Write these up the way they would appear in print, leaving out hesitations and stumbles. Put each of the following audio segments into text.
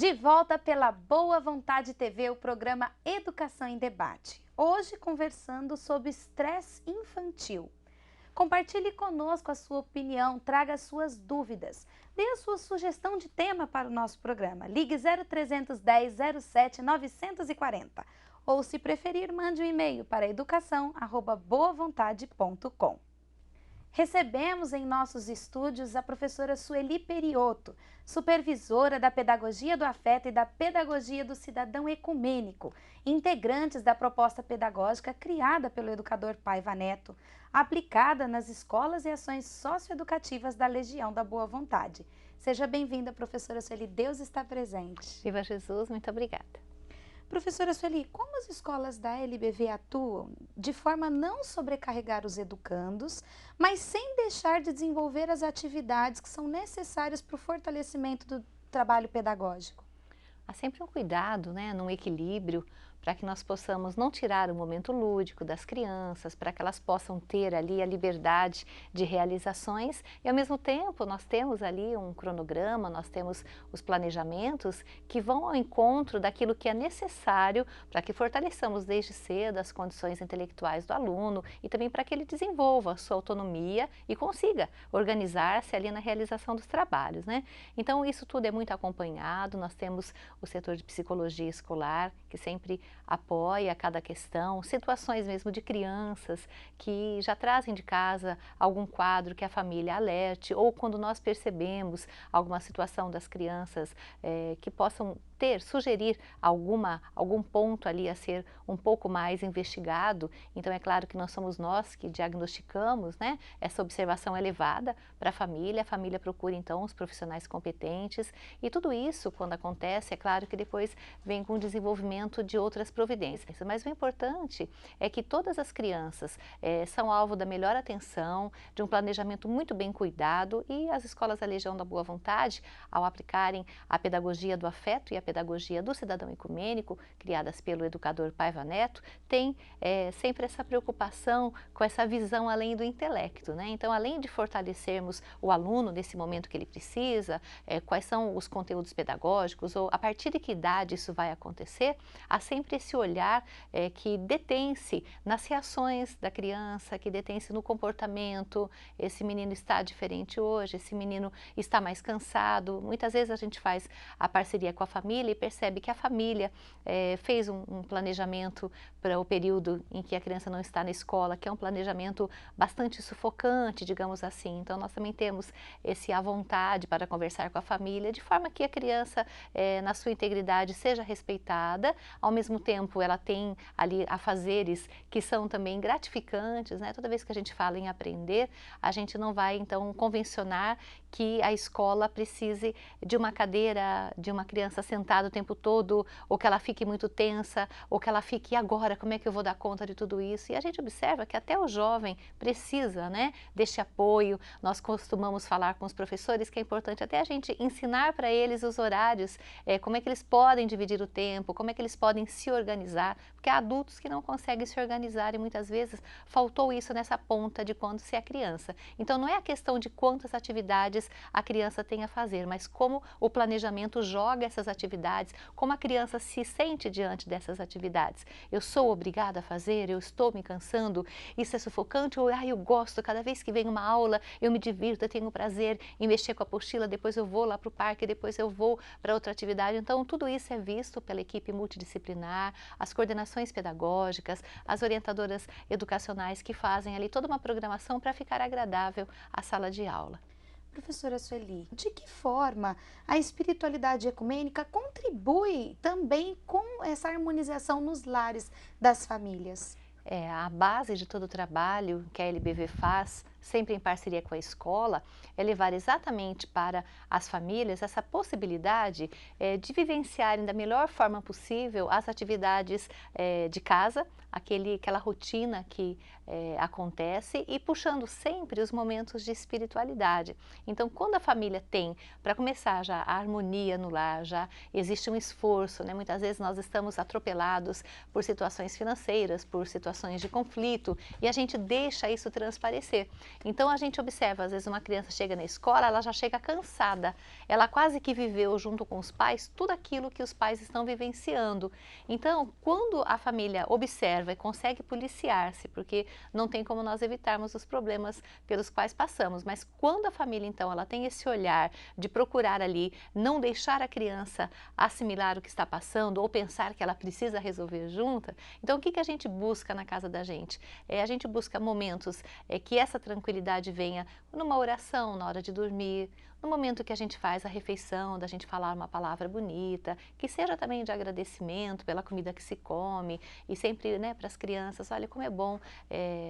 De volta pela Boa Vontade TV, o programa Educação em Debate. Hoje conversando sobre estresse infantil. Compartilhe conosco a sua opinião, traga as suas dúvidas. Dê a sua sugestão de tema para o nosso programa. Ligue 0310 07 940. Ou, se preferir, mande um e-mail para educação@boavontade.com. Recebemos em nossos estúdios a professora Sueli Periotto, supervisora da Pedagogia do Afeto e da Pedagogia do Cidadão Ecumênico, integrantes da proposta pedagógica criada pelo educador Paiva Neto, aplicada nas escolas e ações socioeducativas da Legião da Boa Vontade. Seja bem-vinda, professora Sueli, Deus está presente. Viva Jesus, muito obrigada. Professora Sueli, como as escolas da LBV atuam de forma a não sobrecarregar os educandos, mas sem deixar de desenvolver as atividades que são necessárias para o fortalecimento do trabalho pedagógico? Há sempre um cuidado, num equilíbrio, para que nós possamos não tirar o momento lúdico das crianças, para que elas possam ter ali a liberdade de realizações e, ao mesmo tempo, nós temos ali um cronograma, nós temos os planejamentos que vão ao encontro daquilo que é necessário para que fortaleçamos desde cedo as condições intelectuais do aluno e também para que ele desenvolva a sua autonomia e consiga organizar-se ali na realização dos trabalhos, Então, isso tudo é muito acompanhado, nós temos o setor de psicologia escolar, que sempre apoia cada questão, situações mesmo de crianças que já trazem de casa algum quadro que a família alerte, ou quando nós percebemos alguma situação das crianças que possam sugerir algum ponto ali a ser um pouco mais investigado. Então é claro que não somos nós que diagnosticamos, essa observação elevada para a família procura então os profissionais competentes e tudo isso quando acontece, é claro que depois vem com o desenvolvimento de outras providências, mas o importante é que todas as crianças são alvo da melhor atenção, de um planejamento muito bem cuidado e as escolas da Legião da Boa Vontade, ao aplicarem a pedagogia do afeto e a pedagogia do cidadão ecumênico, criadas pelo educador Paiva Neto, tem sempre essa preocupação com essa visão além do intelecto, Então, além de fortalecermos o aluno nesse momento que ele precisa, quais são os conteúdos pedagógicos, ou a partir de que idade isso vai acontecer, há sempre esse olhar que detém-se nas reações da criança, que detém-se no comportamento. Esse menino está diferente hoje, esse menino está mais cansado. Muitas vezes a gente faz a parceria com a família e percebe que a família fez um planejamento para o período em que a criança não está na escola, que é um planejamento bastante sufocante, digamos assim. Então, nós também temos esse à vontade para conversar com a família, de forma que a criança, na sua integridade, seja respeitada, ao mesmo tempo ela tem ali afazeres que são também gratificantes, Toda vez que a gente fala em aprender, a gente não vai então convencionar que a escola precise de uma cadeira, de uma criança sentada o tempo todo, ou que ela fique muito tensa, ou que ela fique, e agora, como é que eu vou dar conta de tudo isso? E a gente observa que até o jovem precisa, deste apoio. Nós costumamos falar com os professores que é importante até a gente ensinar para eles os horários, como é que eles podem dividir o tempo, como é que eles podem se organizar, porque há adultos que não conseguem se organizar e muitas vezes faltou isso nessa ponta de quando se é criança. Então, não é a questão de quantas atividades a criança tem a fazer, mas como o planejamento joga essas atividades, como a criança se sente diante dessas atividades. Eu sou obrigada a fazer, eu estou me cansando, isso é sufocante, ou eu gosto, cada vez que vem uma aula eu me divirto, eu tenho prazer em mexer com a apostila, depois eu vou lá para o parque, depois eu vou para outra atividade. Então, tudo isso é visto pela equipe multidisciplinar, as coordenações pedagógicas, as orientadoras educacionais que fazem ali toda uma programação para ficar agradável a sala de aula. Professora Sueli, de que forma a espiritualidade ecumênica contribui também com essa harmonização nos lares das famílias? A base de todo o trabalho que a LBV faz, sempre em parceria com a escola, é levar exatamente para as famílias essa possibilidade de vivenciarem da melhor forma possível as atividades de casa, aquela rotina que acontece e puxando sempre os momentos de espiritualidade. Então, quando a família tem, para começar já a harmonia no lar, já existe um esforço, Muitas vezes nós estamos atropelados por situações financeiras, por situações de conflito e a gente deixa isso transparecer. Então a gente observa, às vezes uma criança chega na escola, ela já chega cansada, ela quase que viveu junto com os pais tudo aquilo que os pais estão vivenciando. Então, quando a família observa e consegue policiar-se, porque não tem como nós evitarmos os problemas pelos quais passamos, mas quando a família então ela tem esse olhar de procurar ali não deixar a criança assimilar o que está passando ou pensar que ela precisa resolver junta, então o que a gente busca na casa da gente? A gente busca momentos que essa tranquilidade venha numa oração na hora de dormir, no momento que a gente faz a refeição, da gente falar uma palavra bonita, que seja também de agradecimento pela comida que se come e sempre, né, para as crianças, olha como é bom,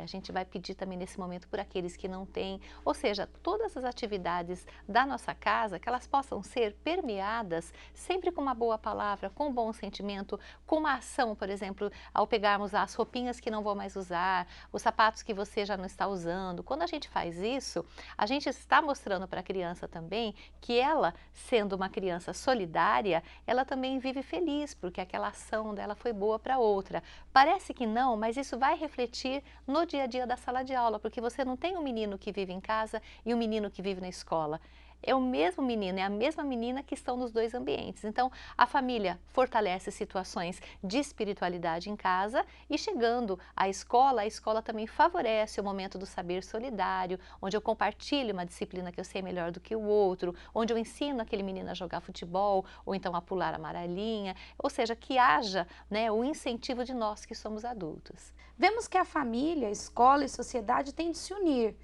a gente vai pedir também nesse momento por aqueles que não têm, ou seja, todas as atividades da nossa casa, que elas possam ser permeadas sempre com uma boa palavra, com um bom sentimento, com uma ação, por exemplo, ao pegarmos as roupinhas que não vou mais usar, os sapatos que você já não está usando. Quando a gente faz isso, a gente está mostrando para a criança também que ela, sendo uma criança solidária, ela também vive feliz, porque aquela ação dela foi boa para outra. Parece que não, mas isso vai refletir no dia a dia da sala de aula, porque você não tem um menino que vive em casa e um menino que vive na escola. É o mesmo menino, é a mesma menina que estão nos dois ambientes. Então, a família fortalece situações de espiritualidade em casa e chegando à escola, a escola também favorece o momento do saber solidário, onde eu compartilho uma disciplina que eu sei melhor do que o outro, onde eu ensino aquele menino a jogar futebol ou então a pular a amarelinha, ou seja, que haja, né, o incentivo de nós que somos adultos. Vemos que a família, a escola e a sociedade têm de se unir,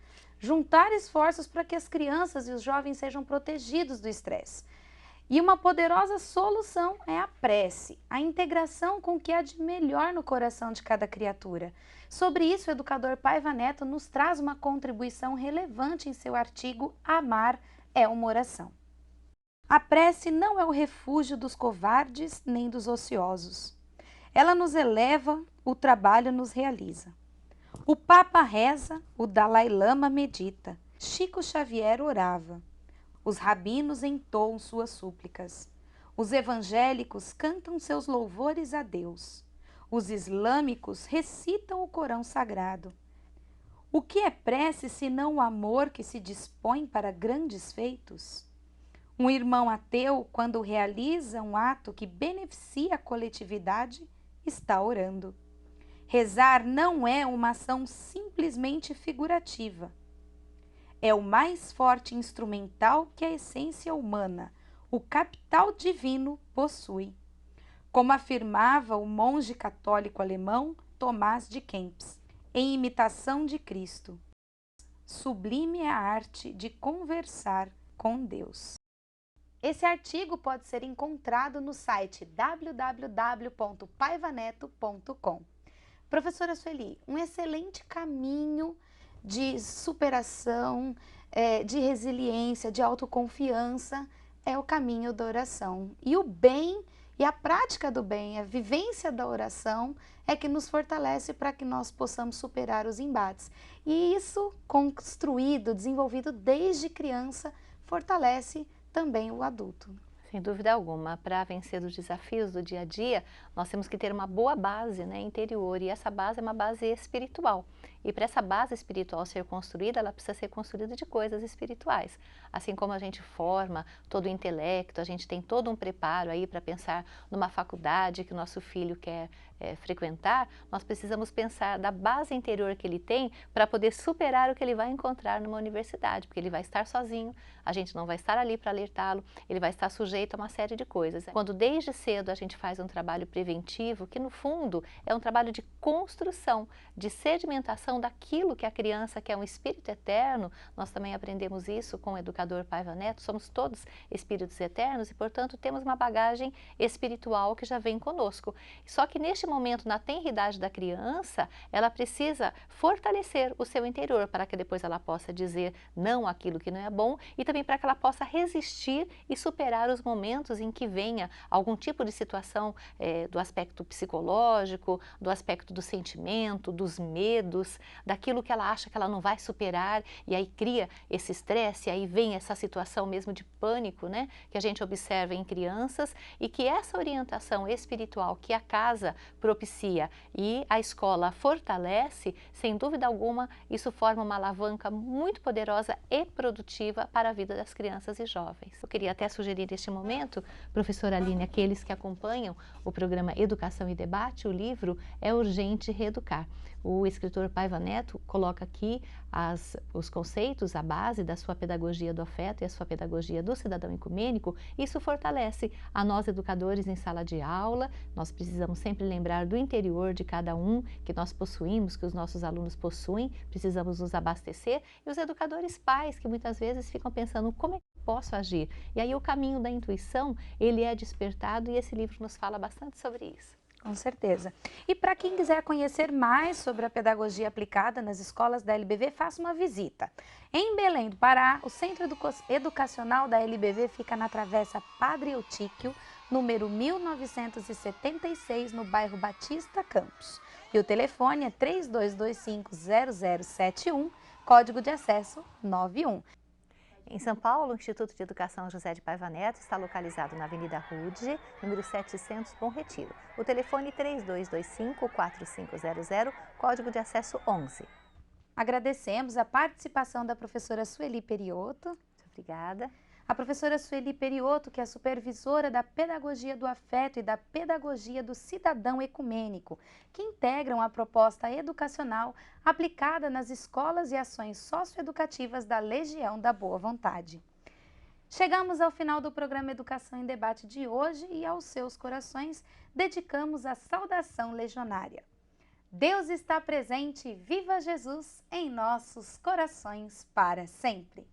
juntar esforços para que as crianças e os jovens sejam protegidos do estresse. E uma poderosa solução é a prece, a integração com o que há de melhor no coração de cada criatura. Sobre isso, o educador Paiva Neto nos traz uma contribuição relevante em seu artigo Amar é uma oração. A prece não é o refúgio dos covardes nem dos ociosos. Ela nos eleva, o trabalho nos realiza. O Papa reza, o Dalai Lama medita, Chico Xavier orava. Os rabinos entoam suas súplicas. Os evangélicos cantam seus louvores a Deus. Os islâmicos recitam o Corão Sagrado. O que é prece senão o amor que se dispõe para grandes feitos? Um irmão ateu, quando realiza um ato que beneficia a coletividade, está orando. Rezar não é uma ação simplesmente figurativa. É o mais forte instrumental que a essência humana, o capital divino, possui. Como afirmava o monge católico alemão Tomás de Kempis, em imitação de Cristo, sublime é a arte de conversar com Deus. Esse artigo pode ser encontrado no site www.paivaneto.com. Professora Sueli, um excelente caminho de superação, de resiliência, de autoconfiança é o caminho da oração. E o bem e a prática do bem, a vivência da oração é que nos fortalece para que nós possamos superar os embates. E isso, construído, desenvolvido desde criança, fortalece também o adulto. Sem dúvida alguma, para vencer os desafios do dia a dia, nós temos que ter uma boa base, né, interior, e essa base é uma base espiritual. E para essa base espiritual ser construída, ela precisa ser construída de coisas espirituais. Assim como a gente forma todo o intelecto, a gente tem todo um preparo aí para pensar numa faculdade que o nosso filho quer frequentar, nós precisamos pensar da base interior que ele tem para poder superar o que ele vai encontrar numa universidade, porque ele vai estar sozinho, a gente não vai estar ali para alertá-lo, ele vai estar sujeito a uma série de coisas. Quando desde cedo a gente faz um trabalho preventivo, que no fundo é um trabalho de construção, de sedimentação daquilo que a criança quer, um espírito eterno, nós também aprendemos isso com o educador Paiva Neto, somos todos espíritos eternos e, portanto, temos uma bagagem espiritual que já vem conosco. Só que neste momento, na tenridade da criança, ela precisa fortalecer o seu interior para que depois ela possa dizer não àquilo que não é bom e também para que ela possa resistir e superar os momentos momentos em que venha algum tipo de situação do aspecto psicológico, do aspecto do sentimento, dos medos, daquilo que ela acha que ela não vai superar, e aí cria esse estresse, aí vem essa situação mesmo de pânico, né, que a gente observa em crianças, e que essa orientação espiritual que a casa propicia e a escola fortalece, sem dúvida alguma, isso forma uma alavanca muito poderosa e produtiva para a vida das crianças e jovens. Eu queria até sugerir neste momento, professora Aline, aqueles que acompanham o programa Educação e Debate, o livro É Urgente Reeducar. O escritor Paiva Neto coloca aqui os conceitos, a base da sua pedagogia do afeto e a sua pedagogia do cidadão ecumênico. Isso fortalece a nós educadores em sala de aula. Nós precisamos sempre lembrar do interior de cada um que nós possuímos, que os nossos alunos possuem, precisamos nos abastecer, e os educadores pais que muitas vezes ficam pensando como é que eu posso agir. E aí o caminho da intuição, ele é despertado, e esse livro nos fala bastante sobre isso. Com certeza. E para quem quiser conhecer mais sobre a pedagogia aplicada nas escolas da LBV, faça uma visita. Em Belém do Pará, o Centro Educacional da LBV fica na Travessa Padre Eutíquio, número 1976, no bairro Batista Campos. E o telefone é 3225-0071, código de acesso 91. Em São Paulo, o Instituto de Educação José de Paiva Neto está localizado na Avenida Rude, número 700, Bom Retiro. O telefone 3225-4500, código de acesso 11. Agradecemos a participação da professora Sueli Perioto. Muito obrigada. A professora Sueli Perioto, que é supervisora da Pedagogia do Afeto e da Pedagogia do Cidadão Ecumênico, que integram a proposta educacional aplicada nas escolas e ações socioeducativas da Legião da Boa Vontade. Chegamos ao final do programa Educação em Debate de hoje e aos seus corações dedicamos a saudação legionária. Deus está presente, viva Jesus em nossos corações para sempre.